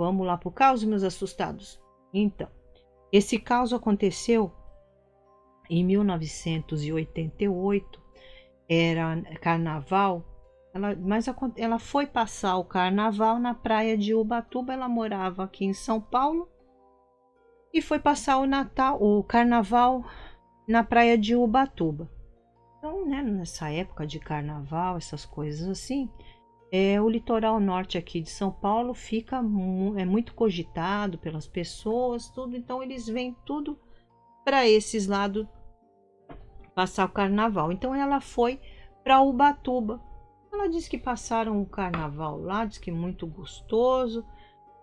vamos lá pro caos, meus assustados. Então, esse caos aconteceu em 1988, era carnaval, ela foi passar o carnaval na praia de Ubatuba, ela morava aqui em São Paulo, e foi passar o carnaval na praia de Ubatuba. Então, né, nessa época de carnaval, essas coisas assim, o litoral norte aqui de São Paulo é muito cogitado pelas pessoas, tudo, então eles vêm tudo para esses lados passar o carnaval. Então ela foi para Ubatuba. Ela disse que passaram o carnaval lá, disse que muito gostoso,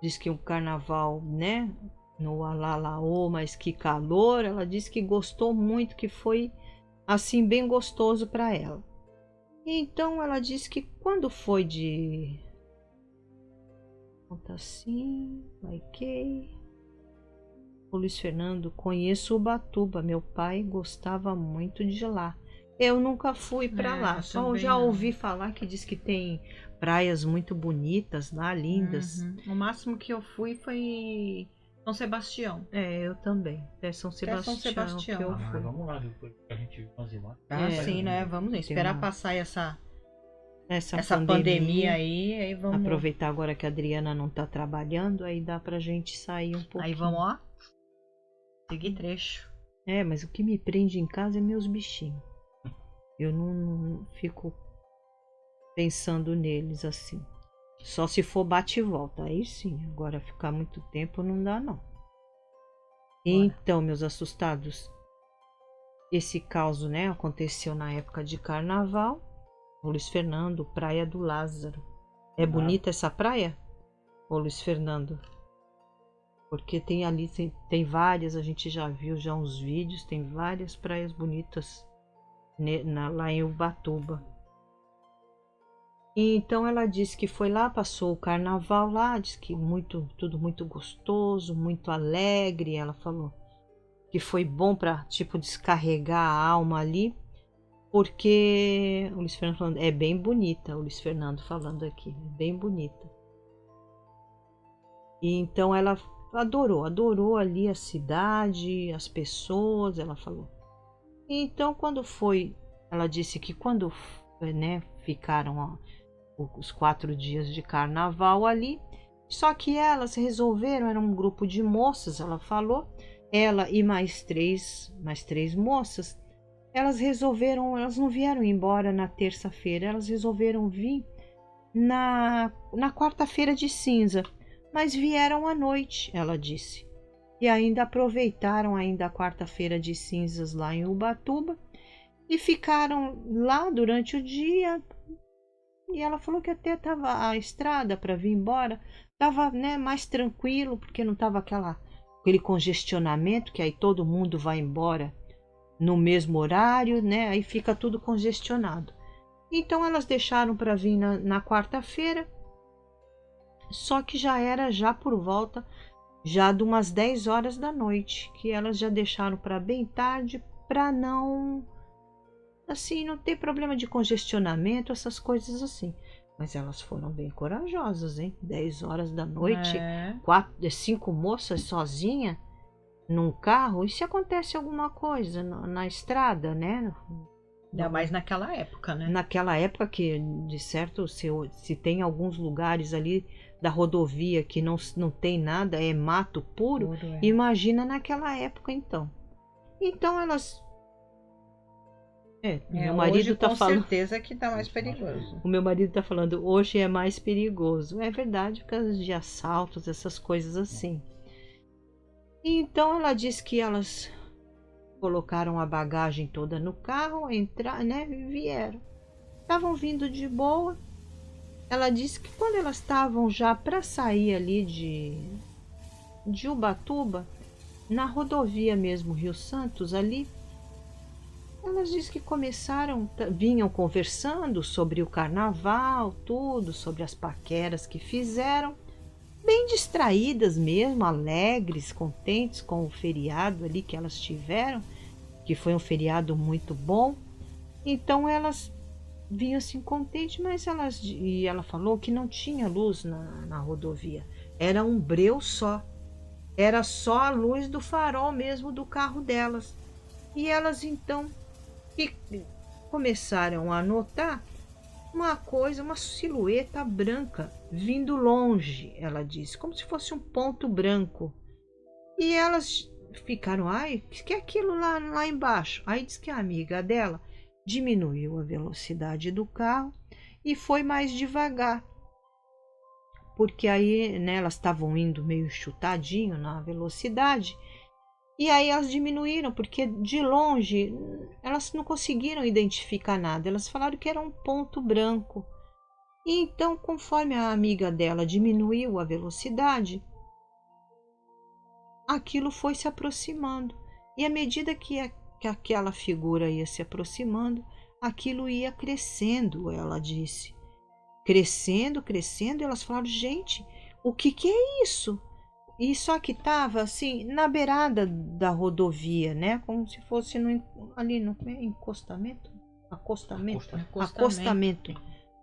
disse que o carnaval, né, no Alalaô, mas que calor. Ela disse que gostou muito, que foi assim bem gostoso para ela. Então ela disse que quando foi de conta assim, o Luiz Fernando, conheço Ubatuba, meu pai gostava muito de lá. Eu nunca fui para lá, só já ouvi falar que diz que tem praias muito bonitas lá, lindas. O máximo que eu fui foi São Sebastião. Eu também. São Sebastião. Que eu fui. Vamos lá, depois que a gente fazer lá. Sim, né? Vamos esperar passar essa pandemia aí vamos aproveitar agora que a Adriana não tá trabalhando, aí dá pra gente sair um pouquinho. Aí vamos, ó, seguir trecho. Mas o que me prende em casa é meus bichinhos. Eu não fico pensando neles assim. Só se for bate e volta, aí sim. Agora ficar muito tempo não dá não. Então, meus assustados, esse caos, né, aconteceu na época de carnaval. O Luiz Fernando, Praia do Lázaro. É bonita essa praia, ô Luiz Fernando? Porque tem ali, tem várias, a gente já viu já uns vídeos, tem várias praias bonitas lá em Ubatuba. E então ela disse que foi lá, passou o carnaval lá, disse que tudo muito gostoso, muito alegre. Ela falou que foi bom para tipo descarregar a alma ali, porque o Luiz Fernando falando, é bem bonita, o Luiz Fernando falando aqui, é bem bonita. E então ela adorou ali a cidade, as pessoas, ela falou. E então ela disse que quando, né, ficaram os 4 dias de carnaval ali, só que elas resolveram, era um grupo de moças, ela falou, ela e mais três moças, elas não vieram embora na terça-feira, elas resolveram vir na quarta-feira de cinza, mas vieram à noite, ela disse. E ainda aproveitaram a quarta-feira de cinzas lá em Ubatuba e ficaram lá durante o dia. E ela falou que até estava a estrada para vir embora, estava, né, mais tranquilo, porque não estava aquele congestionamento, que aí todo mundo vai embora no mesmo horário, né? Aí fica tudo congestionado. Então elas deixaram para vir na quarta-feira, só que já era por volta já de umas 10 horas da noite, que elas já deixaram para bem tarde, para não ter problema de congestionamento, essas coisas assim. Mas elas foram bem corajosas, hein? 10 horas da noite, 5 moças sozinha num carro. E se acontece alguma coisa na estrada, né? Ainda mais naquela época, né? Naquela época que, de certo, se tem alguns lugares ali da rodovia que não tem nada, é mato puro, imagina naquela época então. Então elas... meu marido hoje, tá falando... certeza que tá mais perigoso. O meu marido tá falando, hoje é mais perigoso. É verdade, por causa de assaltos, essas coisas assim. E então ela disse que elas colocaram a bagagem toda no carro, né, e vieram. Estavam vindo de boa. Ela disse que quando elas estavam já para sair ali de Ubatuba, na rodovia mesmo, Rio Santos, ali, elas disse que vinham conversando sobre o carnaval, tudo, sobre as paqueras que fizeram, bem distraídas mesmo, alegres, contentes com o feriado ali que elas tiveram, que foi um feriado muito bom. Então elas vinham assim contentes, mas ela falou que não tinha luz na rodovia. era um breu só. Era só a luz do farol mesmo do carro delas. E elas então começaram a notar uma coisa, uma silhueta branca vindo longe, ela disse, como se fosse um ponto branco. E elas ficaram, ai, o que é aquilo lá embaixo? Aí diz que a amiga dela diminuiu a velocidade do carro e foi mais devagar. Porque aí, né, elas estavam indo meio chutadinho na velocidade. E aí elas diminuíram, porque de longe elas não conseguiram identificar nada. Elas falaram que era um ponto branco. E então, conforme a amiga dela diminuiu a velocidade, aquilo foi se aproximando. E à medida que aquela figura ia se aproximando, aquilo ia crescendo, ela disse. Crescendo, crescendo, e elas falaram, gente, o que é isso? E só que estava assim, na beirada da rodovia, né? Como se fosse ali no encostamento?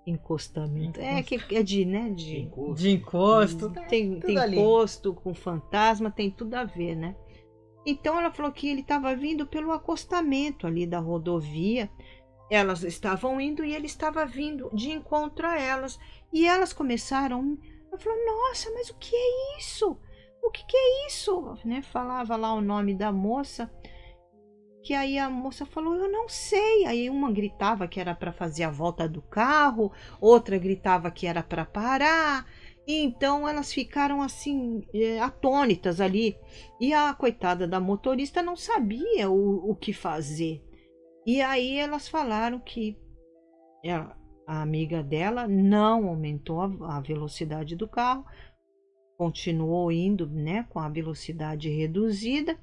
Encostamento. É que é de, né? De encosto. Tem encosto com fantasma, tem tudo a ver, né? Então ela falou que ele estava vindo pelo acostamento ali da rodovia. Elas estavam indo e ele estava vindo de encontro a elas. E elas começaram. Ela falou, nossa, mas o que é isso? O que é isso? Né? Falava lá o nome da moça. Que aí a moça falou, eu não sei. Aí uma gritava que era para fazer a volta do carro, outra gritava que era para parar. E então elas ficaram assim, atônitas ali. E a coitada da motorista não sabia o que fazer. E aí elas falaram que a amiga dela não aumentou a velocidade do carro, continuou indo, né, com a velocidade reduzida.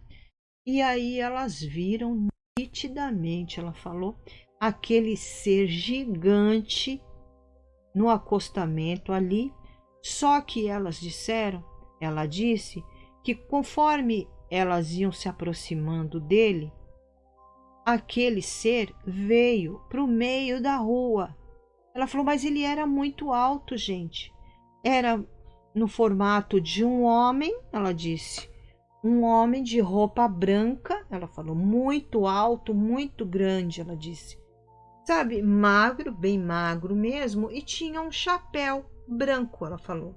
E aí elas viram nitidamente, ela falou, aquele ser gigante no acostamento ali. Só que ela disse que conforme elas iam se aproximando dele, aquele ser veio para o meio da rua. Ela falou, mas ele era muito alto, gente. Era no formato de um homem, ela disse. Um homem de roupa branca, ela falou, muito alto, muito grande, ela disse. Sabe, magro, bem magro mesmo, e tinha um chapéu branco, ela falou.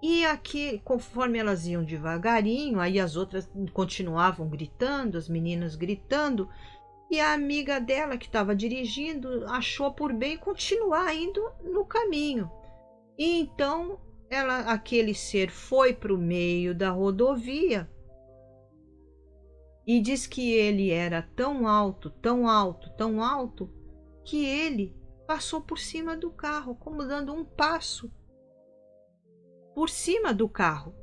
E aqui, conforme elas iam devagarinho, aí as outras continuavam gritando, as meninas gritando, e a amiga dela que estava dirigindo achou por bem continuar indo no caminho. E então aquele ser foi para o meio da rodovia e diz que ele era tão alto, tão alto, tão alto, que ele passou por cima do carro, como dando um passo por cima do carro.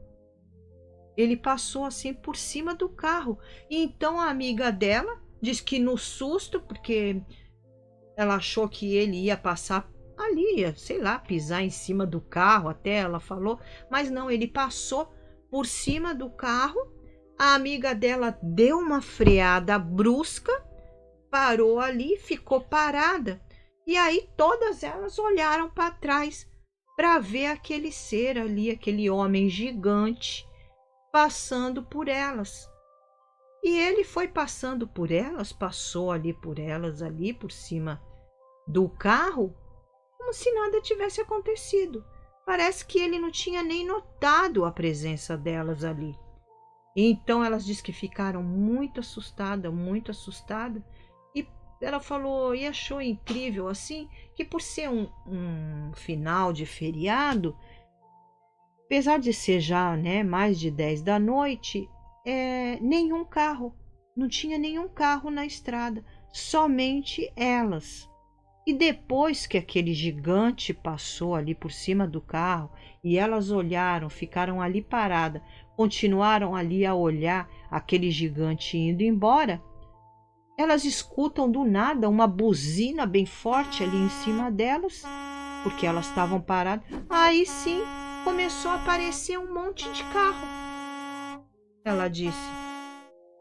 Ele passou assim por cima do carro. E então a amiga dela diz que no susto, porque ela achou que ele ia passar ali, sei lá, pisar em cima do carro, até ela falou, mas não, ele passou por cima do carro. A amiga dela deu uma freada brusca, parou ali, ficou parada. E aí todas elas olharam para trás para ver aquele ser ali, aquele homem gigante passando por elas. E ele foi passando por elas, passou ali por elas, ali por cima do carro, como se nada tivesse acontecido. Parece que ele não tinha nem notado a presença delas ali. Então elas dizem que ficaram muito assustadas, muito assustadas. E ela falou e achou incrível assim, que por ser um final de feriado, apesar de ser já, né, mais de 10 da noite, nenhum carro, não tinha nenhum carro na estrada, somente elas. E depois que aquele gigante passou ali por cima do carro e elas olharam, ficaram ali paradas, continuaram ali a olhar aquele gigante indo embora, elas escutam do nada uma buzina bem forte ali em cima delas, porque elas estavam paradas. Aí sim começou a aparecer um monte de carro, ela disse.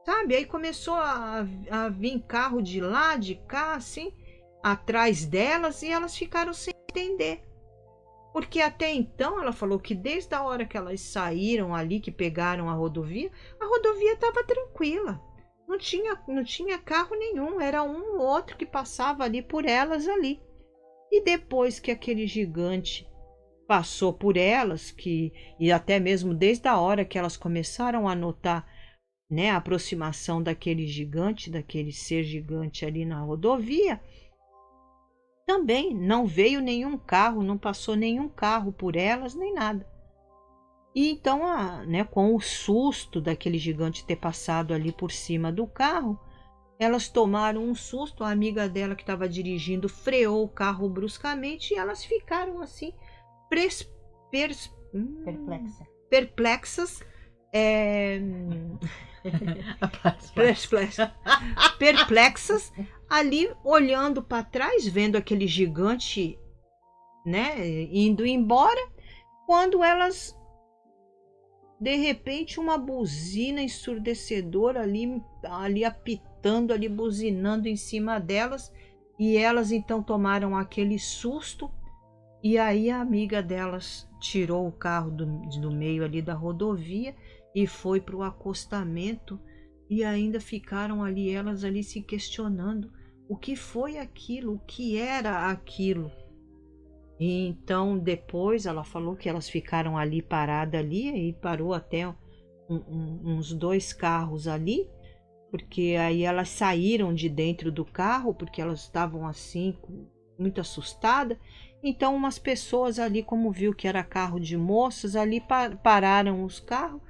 Sabe, aí começou a vir carro de lá, de cá, assim, atrás delas, e elas ficaram sem entender Porque até então ela falou que desde a hora que elas saíram ali, que pegaram a rodovia estava tranquila. Não tinha carro nenhum, era um ou outro que passava ali por elas ali. E depois que aquele gigante passou por elas, e até mesmo desde a hora que elas começaram a notar, né, a aproximação daquele gigante, daquele ser gigante ali na rodovia, também não veio nenhum carro, não passou nenhum carro por elas, nem nada. E então, né, com o susto daquele gigante ter passado ali por cima do carro, elas tomaram um susto. A amiga dela que estava dirigindo freou o carro bruscamente e elas ficaram assim, perplexas, perplexas, ali olhando para trás, vendo aquele gigante, né, indo embora, quando elas, de repente, uma buzina ensurdecedora ali apitando, ali buzinando em cima delas, e elas então tomaram aquele susto. E aí a amiga delas tirou o carro do meio ali da rodovia e foi para o acostamento, e ainda ficaram ali, elas ali se questionando o que foi aquilo, o que era aquilo. E então depois ela falou que elas ficaram ali paradas ali, e parou até uns 2 carros ali, porque aí elas saíram de dentro do carro, porque elas estavam assim, muito assustadas. Então umas pessoas ali, como viu que era carro de moças, ali pararam os carros,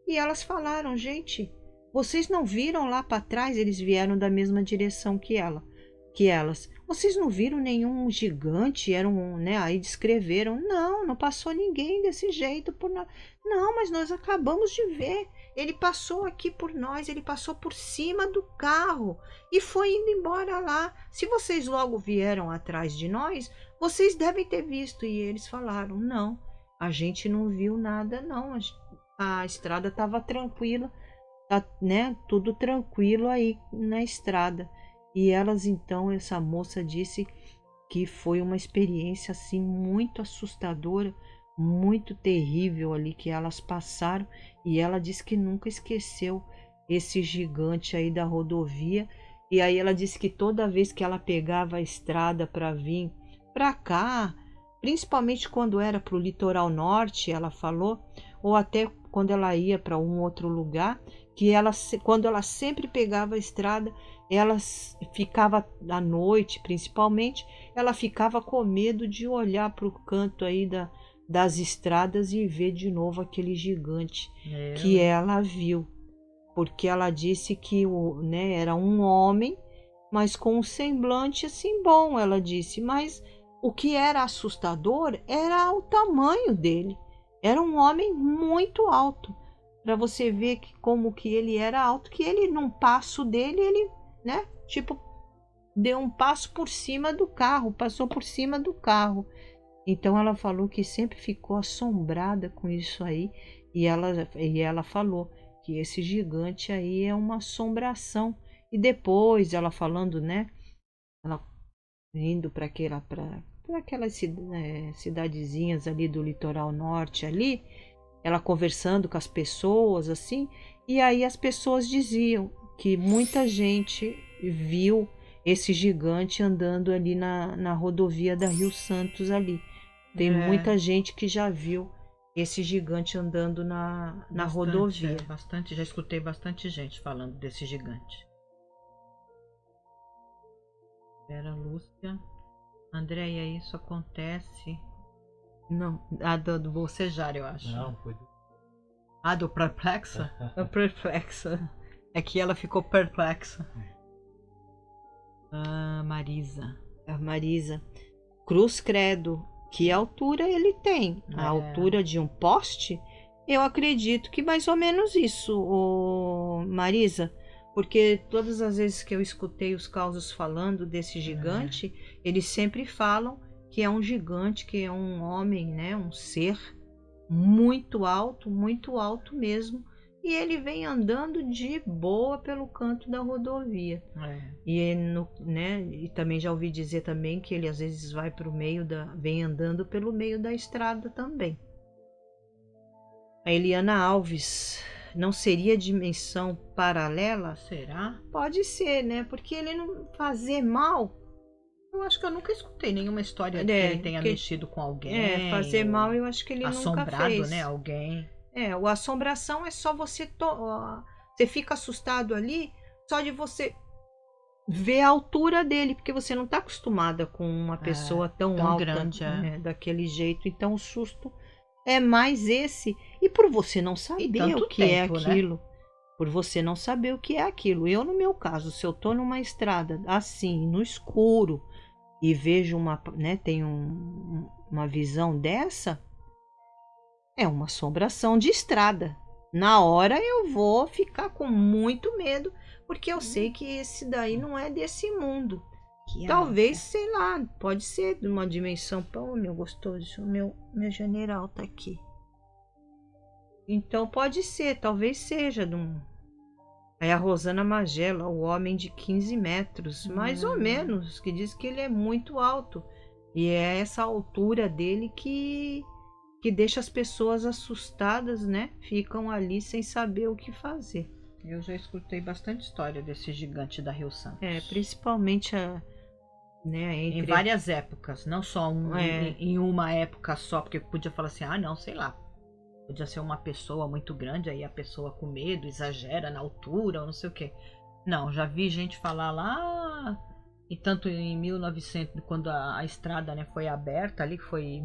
e elas falaram: gente, vocês não viram lá para trás? Eles vieram da mesma direção que elas. Vocês não viram nenhum gigante? Né? Aí descreveram: não passou ninguém desse jeito por nós. Não, mas nós acabamos de ver. Ele passou aqui por nós, ele passou por cima do carro e foi indo embora lá. Se vocês logo vieram atrás de nós, vocês devem ter visto. E eles falaram: não, a gente não viu nada, não. A estrada estava tranquila, né? Tudo tranquilo aí na estrada. E elas então, essa moça disse que foi uma experiência assim muito assustadora, muito terrível ali que elas passaram, e ela disse que nunca esqueceu esse gigante aí da rodovia. E aí ela disse que toda vez que ela pegava a estrada para vir para cá, principalmente quando era para o litoral norte, ela falou, ou até quando ela ia para um outro lugar, que quando ela sempre pegava a estrada, ela ficava à noite, principalmente, ela ficava com medo de olhar para o canto aí das estradas e ver de novo aquele gigante que ela viu, porque ela disse que né, era um homem, mas com um semblante assim bom, ela disse, mas o que era assustador era o tamanho dele. Era um homem muito alto, para você ver como que ele era alto, que ele, num passo dele, ele, né, tipo, deu um passo por cima do carro, passou por cima do carro. Então ela falou que sempre ficou assombrada com isso aí, e ela falou que esse gigante aí é uma assombração. E depois ela falando, né, ela indo para aquelas cidadezinhas ali do litoral norte ali, ela conversando com as pessoas assim, e aí as pessoas diziam que muita gente viu esse gigante andando ali na rodovia da Rio Santos ali. Tem muita gente que já viu esse gigante andando na rodovia. Bastante, já escutei bastante gente falando desse gigante. Vera Lúcia. Andréia, isso acontece? Não, a do bocejar, eu acho. Não, foi do... Ah, do perplexa? Perplexa. É que ela ficou perplexa. Marisa. A Marisa. Cruz credo. Que altura ele tem? A altura de um poste? Eu acredito que mais ou menos isso, Marisa. Porque todas as vezes que eu escutei os causos falando desse gigante, eles sempre falam que é um gigante, que é um homem, né, um ser muito alto mesmo, e ele vem andando de boa pelo canto da rodovia. E também já ouvi dizer também que ele às vezes vai pro meio vem andando pelo meio da estrada também. A Eliana Alves, não seria dimensão paralela? Será? Pode ser, né? Porque ele não fazer mal. Eu acho que eu nunca escutei nenhuma história que ele tenha mexido com alguém. Fazer mal eu acho que ele nunca fez. Assombrado, né? Alguém. A assombração é só você... Você fica assustado ali só de você ver a altura dele, porque você não está acostumada com uma pessoa tão alta, grande, daquele jeito. Então o susto é mais esse. E por você não saber o que é aquilo. Né? Por você não saber o que é aquilo. Eu, no meu caso, se eu tô numa estrada assim, no escuro, e vejo tenho uma visão dessa, é uma assombração de estrada. Na hora eu vou ficar com muito medo, porque eu sei que esse daí não é desse mundo. Talvez, sei lá, pode ser de uma dimensão. Pô, meu gostoso, meu general tá aqui. Então pode ser, talvez seja de um... É a Rosana Magela, o homem de 15 metros, mais ou menos, que diz que ele é muito alto. E é essa altura dele que deixa as pessoas assustadas, né? Ficam ali sem saber o que fazer. Eu já escutei bastante história desse gigante da Rio Santos. Principalmente em várias épocas, não só em uma época só, porque podia falar assim, não, sei lá. Podia ser uma pessoa muito grande, aí a pessoa com medo exagera na altura ou não sei o quê. Não, já vi gente falar lá, e tanto em 1900, quando a estrada foi aberta ali, que foi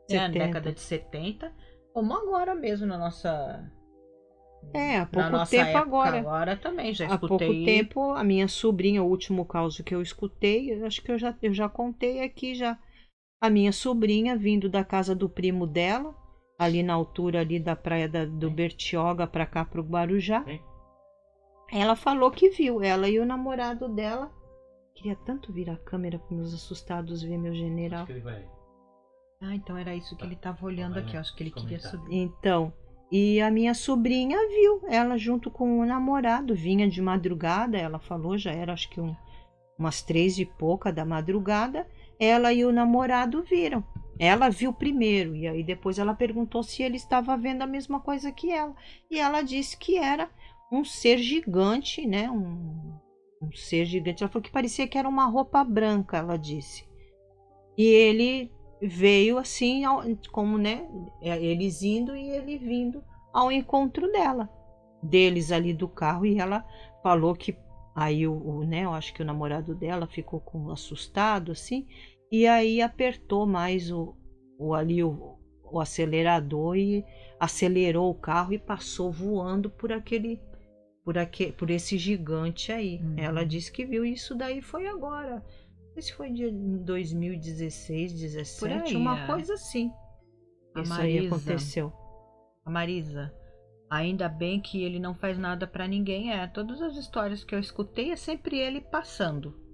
na década de 70, como agora mesmo na nossa... há pouco tempo agora. Agora também, já escutei. Há pouco tempo, a minha sobrinha, o último caso que eu escutei, acho que eu já contei aqui já. A minha sobrinha vindo da casa do primo dela, ali na altura ali da praia do Bertioga para cá pro Guarujá. Ela falou que viu, ela e o namorado dela. Queria tanto vir a câmera para meus assustados ver meu general. Acho que ele vai. Então era isso que ele estava olhando aqui, acho que ele queria subir. Então, e a minha sobrinha viu, ela junto com o namorado, vinha de madrugada, ela falou, já era acho que umas 3 e pouca da madrugada, ela e o namorado viram. Ela viu primeiro, e aí depois ela perguntou se ele estava vendo a mesma coisa que ela. E ela disse que era um ser gigante, né? Um ser gigante. Ela falou que parecia que era uma roupa branca, ela disse. E ele veio assim, como, né? Eles indo e ele vindo ao encontro dela. Deles ali do carro, e ela falou que aí eu acho que o namorado dela ficou assustado, assim. E aí apertou mais o acelerador e acelerou o carro e passou voando por esse gigante aí. Ela disse que viu isso daí foi agora. Não sei se foi de 2016, 2017, uma coisa assim. Isso aí aconteceu. A Marisa, ainda bem que ele não faz nada pra ninguém. Todas as histórias que eu escutei é sempre ele passando.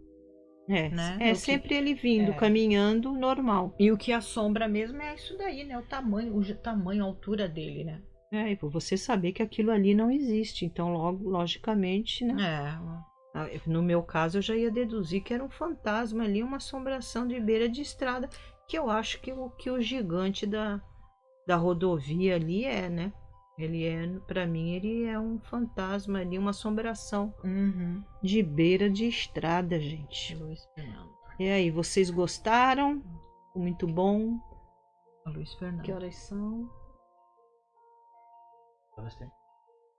Sempre ele vindo, caminhando, normal. E o que assombra mesmo é isso daí, né? O tamanho, a altura dele, né? E por você saber que aquilo ali não existe. Então, logicamente, né? No meu caso, eu já ia deduzir que era um fantasma ali, uma assombração de beira de estrada. Que eu acho que o gigante da rodovia ali né? Ele pra mim, ele é um fantasma ali, uma assombração de beira de estrada, gente. Luiz Fernando. E aí, vocês gostaram? Muito bom. Luiz Fernando. Que horas são?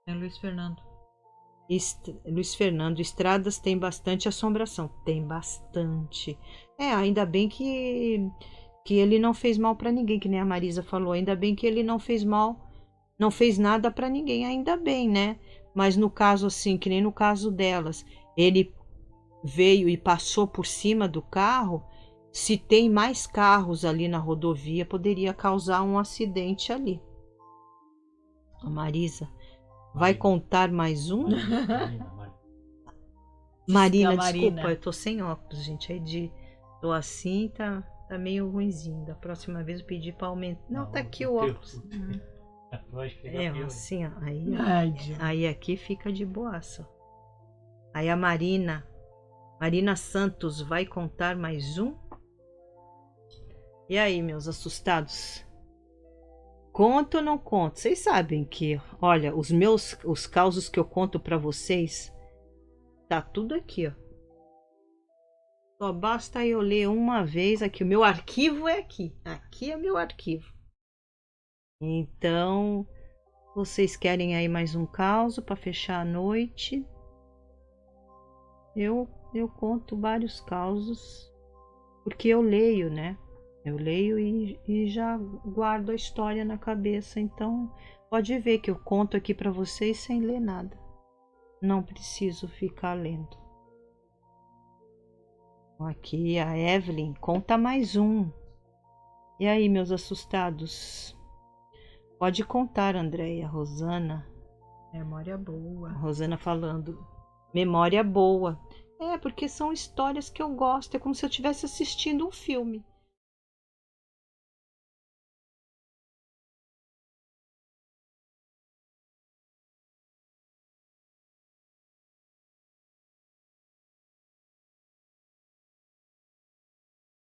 É Luiz Fernando. Luiz Fernando, estradas tem bastante assombração. Tem bastante. Ainda bem que ele não fez mal pra ninguém, que nem a Marisa falou. Ainda bem que ele não fez mal. Não fez nada para ninguém, ainda bem, né? Mas no caso assim, que nem no caso delas, ele veio e passou por cima do carro. Se tem mais carros ali na rodovia, poderia causar um acidente ali. A Marisa, vai contar mais um? Marina, desculpa, eu tô sem óculos, gente. Tô assim, tá meio ruinzinho. Da próxima vez eu pedi para aumentar. Não, tá aqui o óculos. Assim, ó, Ai, aí aqui fica de boaça. Aí a Marina Santos vai contar mais um? E aí, meus assustados? Conto ou não conto? Vocês sabem que, olha, os causos que eu conto pra vocês, tá tudo aqui, ó. Só basta eu ler uma vez aqui. O meu arquivo é aqui. Aqui é meu arquivo. Então, vocês querem aí mais um caos para fechar a noite? Eu conto vários causos, porque eu leio, né? Eu leio e já guardo a história na cabeça. Então, pode ver que eu conto aqui para vocês sem ler nada. Não preciso ficar lendo. Aqui a Evelyn conta mais um. E aí, meus assustados? Pode contar, Andréia. Rosana. Memória boa. Rosana falando. Memória boa. É, porque são histórias que eu gosto. É como se eu estivesse assistindo um filme.